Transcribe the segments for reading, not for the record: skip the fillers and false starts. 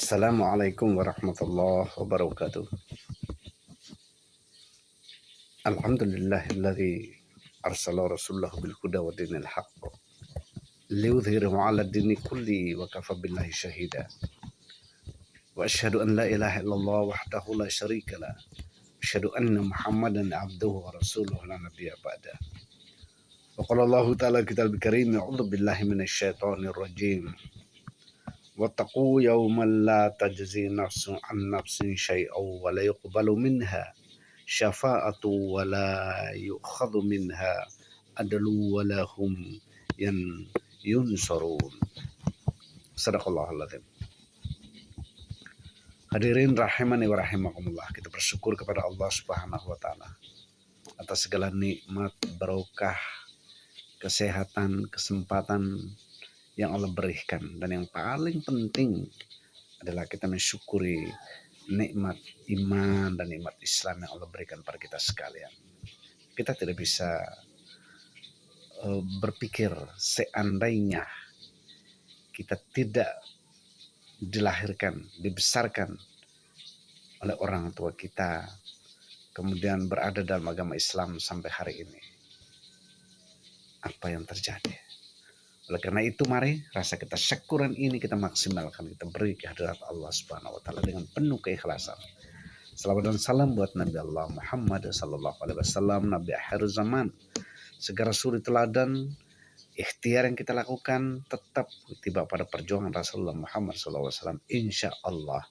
Assalamualaikum warahmatullahi wabarakatuh. Alhamdulillahilladzi arsala rasulahu bil huda wa dinil haqq liyudhhirahu 'ala dini kulli wa kafa billahi syahida. Wa asyhadu an la ilaha illallah wahdahu la syarika la. Asyhadu anna Muhammadan abduhu wa rasuluhu la nabiyya ba'da. Wa qala Allah ta'ala kitabul karim a'udzu billahi minasy syaithanir rajim. Wattaqu yawman la tajzi nafsun an nafsin syai'aw wa la yuqbalu minha syafa'atu wa la yu'khadhu minha adlu wa lahum yunsarun. Sadaqallahul azim. Hadirin rahimani wa rahimakumullah, kita bersyukur kepada Allah Subhanahu wa taala atas segala nikmat, barokah, kesehatan, kesempatan yang Allah berikan, dan yang paling penting adalah kita mensyukuri nikmat iman dan nikmat Islam yang Allah berikan pada kita sekalian. Kita tidak bisa berpikir seandainya kita tidak dilahirkan, dibesarkan oleh orang tua kita, kemudian berada dalam agama Islam sampai hari ini, apa yang terjadi. Oleh karena itu, mari rasa kita syukuran ini kita maksimalkan, kita beri kehadirat Allah Subhanahu wa taala dengan penuh keikhlasan. Salawat dan salam buat Nabi Allah Muhammad sallallahu alaihi wasallam, Nabi akhir zaman. Segala suri teladan, ikhtiar yang kita lakukan tetap tiba pada perjuangan Rasulullah Muhammad sallallahu alaihi wasallam. Insya Allah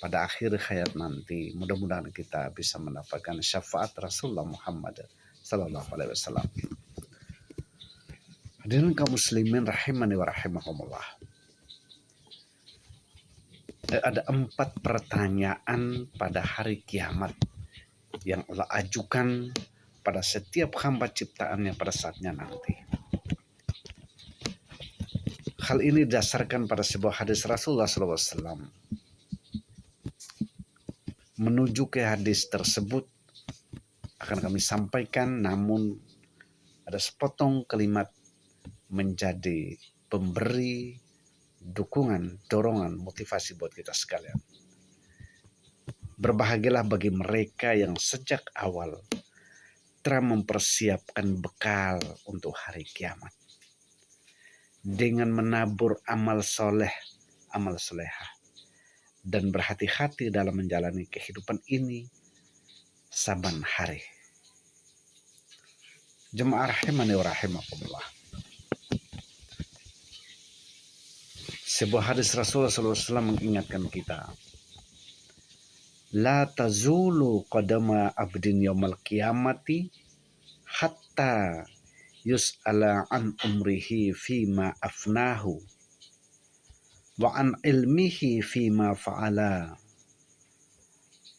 pada akhir hayat nanti mudah-mudahan kita bisa mendapatkan syafaat Rasulullah Muhammad sallallahu alaihi wasallam. Hadirin kaum muslimin rahimani wa rahimakumullah. Ada 4 pertanyaan pada hari kiamat yang Allah ajukan pada setiap hamba ciptaannya pada saatnya nanti. Hal ini didasarkan pada sebuah hadis Rasulullah SAW. Menuju ke hadis tersebut akan kami sampaikan, namun ada sepotong kalimat menjadi pemberi dukungan, dorongan, motivasi buat kita sekalian. Berbahagialah bagi mereka yang sejak awal telah mempersiapkan bekal untuk hari kiamat dengan menabur amal soleh, amal solehah, dan berhati-hati dalam menjalani kehidupan ini saban hari. Jemaah rahimani wa rahimakumullah. Sebuah hadis Rasulullah SAW mengingatkan kita, la tazulu qadama abdin yaumal qiyamati hatta yus'ala an umrihi fima afnahu wa an ilmihi fima fa'ala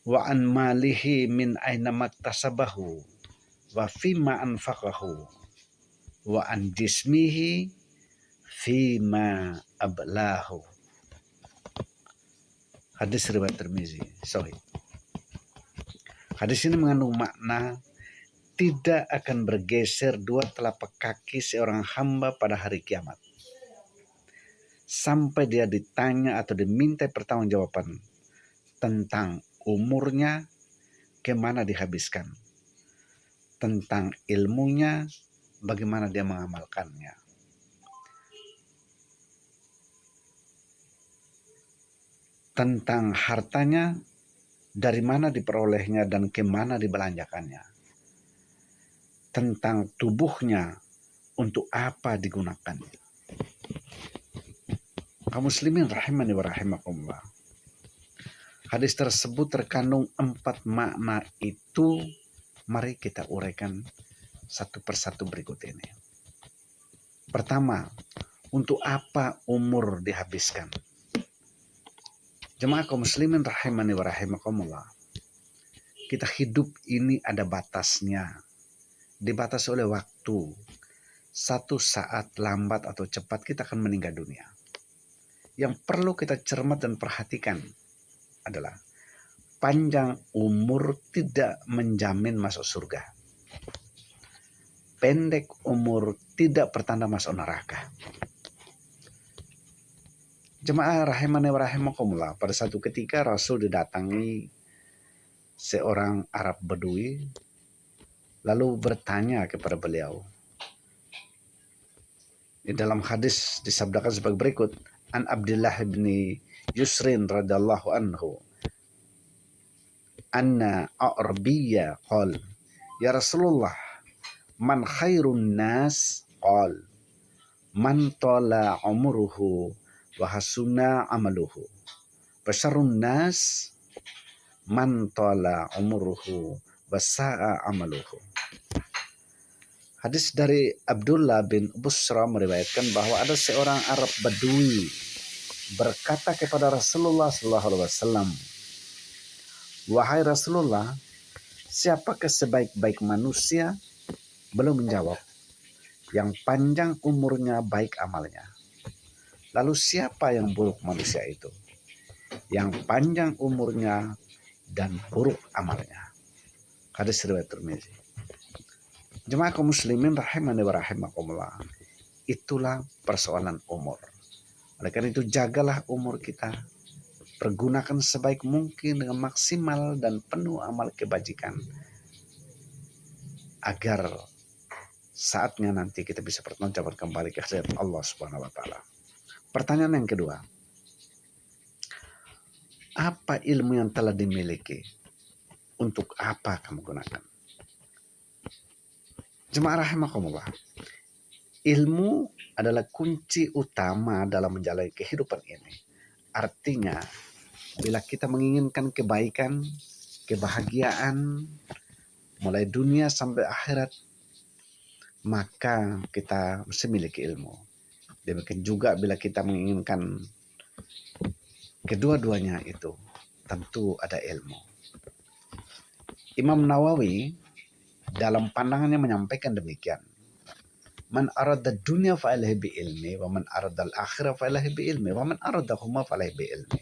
wa an malihi min aina maktasabahu wa fima anfaqahu wa an jismihi fima ablahu. Hadis riwayat Tirmizi, sahih. Hadis ini mengandung makna tidak akan bergeser 2 telapak kaki seorang hamba pada hari kiamat sampai dia ditanya atau diminta pertanggungjawaban tentang umurnya, kemana dihabiskan, tentang ilmunya, bagaimana dia mengamalkannya, tentang hartanya, dari mana diperolehnya dan kemana dibelanjakannya, tentang tubuhnya, untuk apa digunakannya. Kaum muslimin rahimani wa rahimakumullah. Hadis tersebut terkandung 4 makna itu. Mari kita uraikan satu persatu berikut ini. Pertama, untuk apa umur dihabiskan? Jemaah kaum muslimin rahimani wa rahimakumullah. Kita hidup ini ada batasnya. Dibatasi oleh waktu. Satu saat lambat atau cepat kita akan meninggal dunia. Yang perlu kita cermat dan perhatikan adalah panjang umur tidak menjamin masuk surga. Pendek umur tidak pertanda masuk neraka. Jemaah rahimani wa rahimakumullah, pada satu ketika Rasul didatangi seorang Arab Badui, lalu bertanya kepada beliau. Di dalam hadis disabdakan sebagai berikut, An Abdullah bin Yusrin radhiyallahu anhu, anna A'rabiyya qal, ya Rasulullah, man khairun nas? Qal, man tala umruhu wa hasuna amaluhu. Basyarun nas man tala umruhu wa sa'a amaluhu. Hadis dari Abdullah bin Busra meriwayatkan bahwa ada seorang Arab Badui berkata kepada Rasulullah SAW, wahai Rasulullah, siapakah sebaik-baik manusia? Belum menjawab. Yang panjang umurnya baik amalnya. Lalu siapa yang buruk manusia itu? Yang panjang umurnya dan buruk amalnya. Hadis riwayat Tirmizi. Jemaah kaum muslimin rahimani wa rahimakumullah. Itulah persoalan umur. Oleh karena itu jagalah umur kita. Pergunakan sebaik mungkin dengan maksimal dan penuh amal kebajikan. Agar saatnya nanti kita bisa bertanggung kembali ke hadirat Allah Subhanahu wa taala. Pertanyaan yang kedua. Apa ilmu yang telah dimiliki? Untuk apa kamu gunakan? Jemaah rahimakumullah. Ilmu adalah kunci utama dalam menjalani kehidupan ini. Artinya, bila kita menginginkan kebaikan, kebahagiaan, mulai dunia sampai akhirat, maka kita mesti memiliki ilmu. Demikian juga bila kita menginginkan kedua-duanya itu, tentu ada ilmu. Imam Nawawi dalam pandangannya menyampaikan demikian. Man arada dunya fa alaihi bi ilmi wa man arada al-akhirah fa alaihi bi ilmi wa man aradahuma fa alaihi bi ilmi.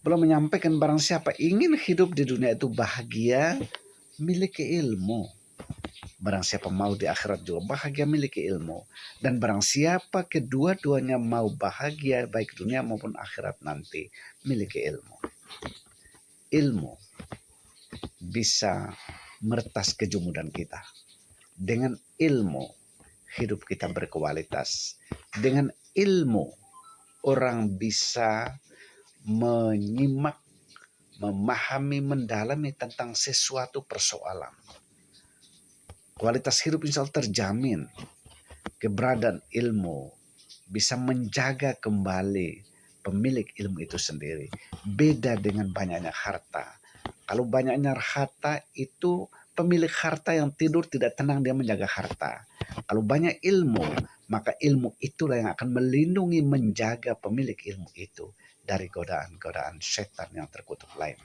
Belum menyampaikan barang siapa ingin hidup di dunia itu bahagia, miliki ilmu. Barang siapa mau di akhirat juga bahagia, miliki ilmu. Dan barang siapa kedua-duanya mau bahagia baik dunia maupun akhirat nanti, miliki ilmu. Ilmu bisa meretas kejumudan kita. Dengan ilmu hidup kita berkualitas. Dengan ilmu orang bisa menyimak, memahami, mendalami tentang sesuatu persoalan. Kualitas hidup insya Allah terjamin. Keberadaan ilmu bisa menjaga kembali pemilik ilmu itu sendiri. Beda dengan banyaknya harta. Kalau banyaknya harta itu pemilik harta yang tidur tidak tenang, dia menjaga harta. Kalau banyak ilmu, maka ilmu itulah yang akan melindungi, menjaga pemilik ilmu itu dari godaan-godaan setan yang terkutuk lain.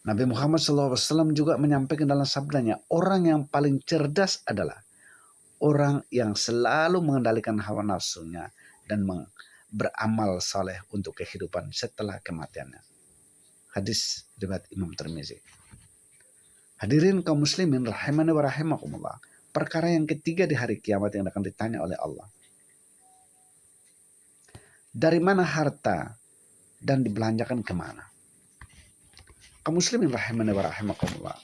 Nabi Muhammad SAW juga menyampaikan dalam sabdanya, orang yang paling cerdas adalah orang yang selalu mengendalikan hawa nafsunya dan beramal saleh untuk kehidupan setelah kematiannya. Hadis riwayat Imam Tirmizi. Hadirin kaum muslimin rahimani wa rahimakumullah. Perkara yang ketiga di hari kiamat yang akan ditanya oleh Allah. Dari mana harta dan dibelanjakan kemana? Kaum muslimin rahimani wa rahimakumullah.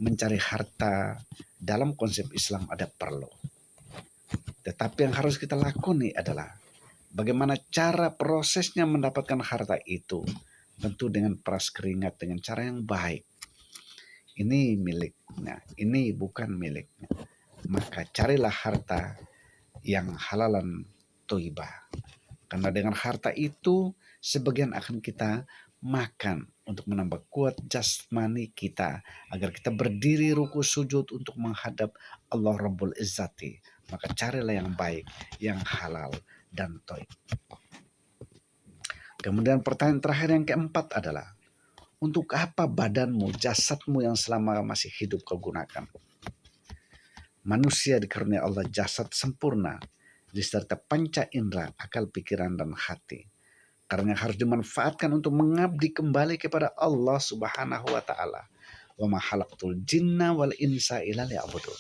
Mencari harta dalam konsep Islam ada perlu. Tetapi yang harus kita lakoni adalah bagaimana cara prosesnya mendapatkan harta itu. Tentu dengan peras keringat, dengan cara yang baik. Ini miliknya, ini bukan miliknya. Maka carilah harta yang halalan thayyibah. Karena dengan harta itu sebagian akan kita makan untuk menambah kuat jasmani kita. Agar kita berdiri ruku sujud untuk menghadap Allah Rabbul Izzati. Maka carilah yang baik, yang halal dan thayyib. Kemudian pertanyaan terakhir yang keempat adalah, untuk apa badanmu, jasadmu yang selama masih hidup kau gunakan? Manusia dikaruniai Allah jasad sempurna, diserta panca indera, akal, pikiran, dan hati. Karena harus dimanfaatkan untuk mengabdi kembali kepada Allah Subhanahu wa Ta'ala. Wa ma khalaqtul jinna wal insa illa liya'budun.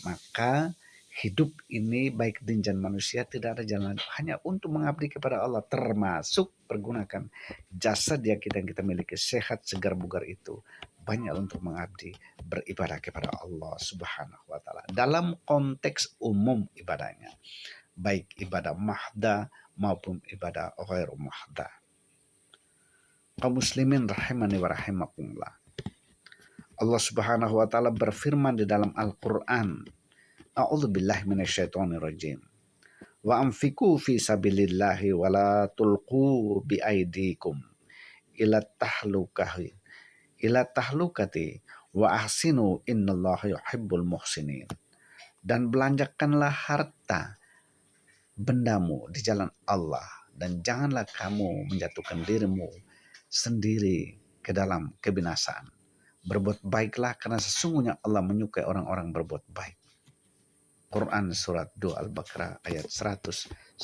Maka hidup ini baik dinjan manusia tidak ada jalan hanya untuk mengabdi kepada Allah, termasuk pergunakan jasad yang kita miliki sehat segar bugar itu banyak untuk mengabdi beribadah kepada Allah Subhanahu wa taala dalam konteks umum ibadahnya, baik ibadah mahda maupun ibadah ghairu mahda. Kaum muslimin rahimani wa rahimakumullah. Allah Subhanahu wa taala berfirman di dalam Al-Qur'an, A'udzubillahi minasyaitonirrajim. Wa anfiqu fi sabilillahi wa la tulqu bi aidikum ila tahlukati wa ahsinu innallaha yuhibbul muhsinin. Dan belanjakanlah harta bendamu di jalan Allah dan janganlah kamu menjatuhkan dirimu sendiri ke dalam kebinasaan. Berbuat baiklah karena sesungguhnya Allah menyukai orang-orang berbuat baik. Quran surat 2 Al-Baqarah ayat 195.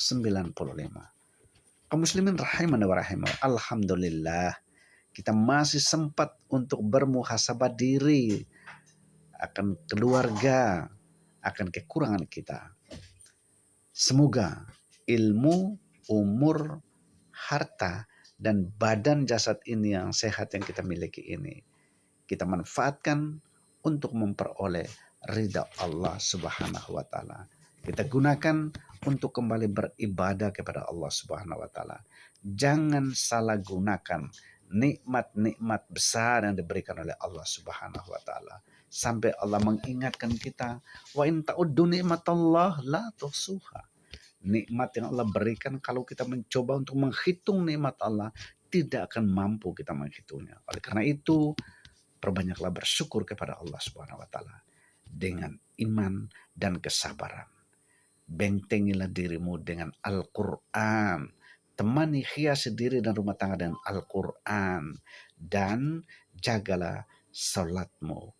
Kaum muslimin rahimani wa rahimakumullah. Alhamdulillah kita masih sempat untuk bermuhasabah diri akan keluarga, akan kekurangan kita. Semoga ilmu, umur, harta, dan badan jasad ini yang sehat yang kita miliki ini kita manfaatkan untuk memperoleh ridha Allah Subhanahu wa taala. Kita gunakan untuk kembali beribadah kepada Allah Subhanahu wa taala. Jangan salah gunakan nikmat-nikmat besar yang diberikan oleh Allah Subhanahu wa taala. Sampai Allah mengingatkan kita, wa in ta'uddu nikmatallah la tuhsuha. Nikmat yang Allah berikan kalau kita mencoba untuk menghitung nikmat Allah, tidak akan mampu kita menghitungnya. Oleh karena itu, perbanyaklah bersyukur kepada Allah Subhanahu wa taala dengan iman dan kesabaran. Bentengilah dirimu dengan Al-Qur'an. Temani hiasi diri dan rumah tangga dengan Al-Qur'an dan jagalah salatmu.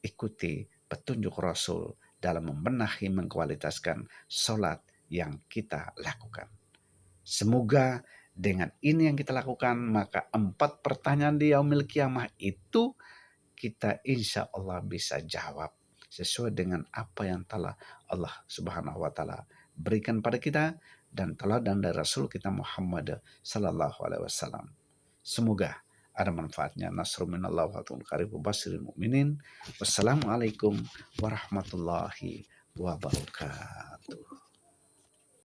Ikuti petunjuk Rasul dalam membenahi mengkualitaskan salat yang kita lakukan. Semoga dengan ini yang kita lakukan, maka 4 pertanyaan di yaumil kiamah itu kita insya Allah bisa jawab sesuai dengan apa yang telah Allah Subhanahu wa taala berikan pada kita dan teladan dari Rasul kita Muhammad sallallahu alaihi wasallam. Semoga ada manfaatnya. Nasrun minallah wa fatun qaribun basyiril mu'minin. Wassalamualaikum warahmatullahi wabarakatuh.